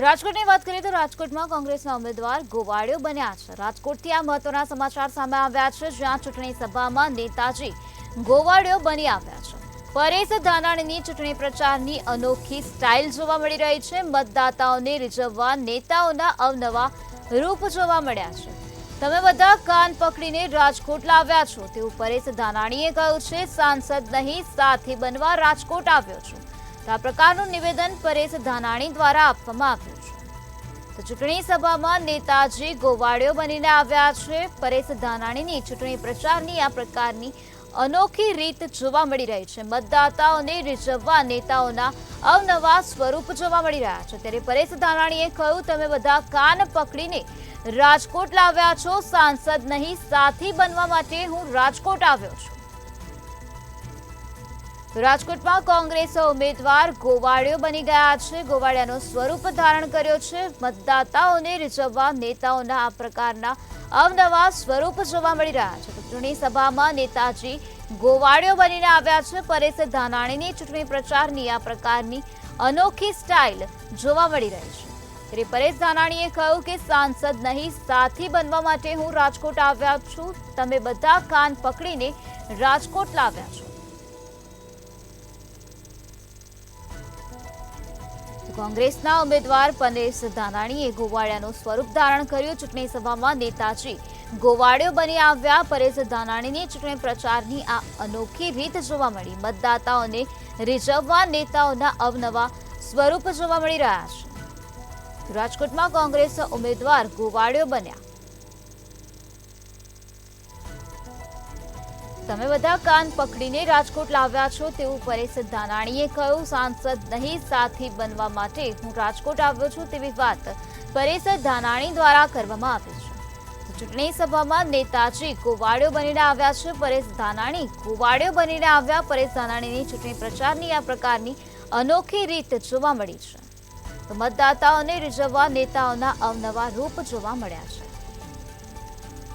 રાજકોટની વાત કરીએ તો રાજકોટમાં કોંગ્રેસના ઉમેદવાર ગોવાળિયો બન્યા છે। રાજકોટથી આ મહત્વના સમાચાર સામે આવ્યા છે, જ્યાં ચૂંટણી સભામાં નેતાજી ગોવાળિયો બની આવ્યા છે। પરેશ ધાનાણીની ચૂંટણી પ્રચારની અનોખી સ્ટાઇલ જોવા મળી રહી છે। મતદાતાઓને રીઝવવા નેતાઓના અવનવા રૂપ જોવા મળ્યા છે। તમે બધા કાન પકડીને રાજકોટ લાવ્યા છો તેવું પરેશ ધાનાણીએ કહ્યું છે। સાંસદ નહીં સાથી બનવા રાજકોટ આવ્યો છું, આ પ્રકારનું નિવેદન પરેશ ધાનાણી દ્વારા આપવામાં આવ્યું છે। તો ચૂંટણી સભામાં નેતાજી ગોવાળિયો બનીને આવ્યા છે। પરેશ ધાનાણીની ચૂંટણી પ્રચારની આ પ્રકારની અનોખી રીત જોવા મળી રહી છે। મતદાતાઓને રીઝવવા નેતાઓના અવનવા સ્વરૂપ જોવા મળી રહ્યા છે। ત્યારે પરેશ ધાનાણીએ કહ્યું, તમે બધા કાન પકડીને રાજકોટ લાવ્યા છો, સાંસદ નહીં સાથી બનવા માટે હું રાજકોટ આવ્યો છું। રાજકોટમાં કોંગ્રેસ ઉમેદવાર ગોવાળિયો બની ગયા છે। ગોવાળિયાનો સ્વરૂપ ધારણ કર્યો છે। મતદાતાઓને રીઝવવા નેતાઓના આ પ્રકારના અવનવા સ્વરૂપ જોવા મળી રહ્યા છે। ચૂંટણી સભામાં નેતાજી ગોવાળિયો બનીને આવ્યા છે। પરેશ ધાનાણીની ચૂંટણી પ્રચારની આ પ્રકારની અનોખી સ્ટાઇલ જોવા મળી રહી છે। ત્યારે પરેશ ધાનાણીએ કહ્યું કે સાંસદ નહીં સાથી બનવા માટે હું રાજકોટ આવ્યા છું, તમે બધા કાન પકડીને રાજકોટ લાવ્યા છો। કોંગ્રેસના ઉમેદવાર પરેશ ધાનાણીએ ગોવાળિયાનું સ્વરૂપ ધારણ કર્યું। ચૂંટણી સભામાં નેતાજી ગોવાળિયો બની આવ્યા। પરેશ ધાનાણીની ચૂંટણી પ્રચારની આ અનોખી રીત જોવા મળી। મતદાતાઓને રીઝવવા નેતાઓના અવનવા સ્વરૂપ જોવા મળી રહ્યા છે। રાજકોટમાં કોંગ્રેસ ઉમેદવાર ગોવાળિયો બન્યા। તમે બધા કાન પકડીને રાજકોટ લાવ્યા છો તેવું પરેશ ધાનાણીએ કહ્યું। સાંસદ નહીં સાથી બનવા માટે હું રાજકોટ આવ્યો છું તેવી વાત પરેશ ધાનાણી દ્વારા કરવામાં આવી છે। ચૂંટણી સભામાં નેતાજી ગોવાળિયો બનીને આવ્યા છે। પરેશ ધાનાણી ગોવાળિયો બનીને આવ્યા। પરેશ ધાનાણીની ચૂંટણી પ્રચારની આ પ્રકારની અનોખી રીત જોવા મળી છે। તો મતદાતાઓને રીઝવવા નેતાઓના અવનવા રૂપ જોવા મળ્યા છે।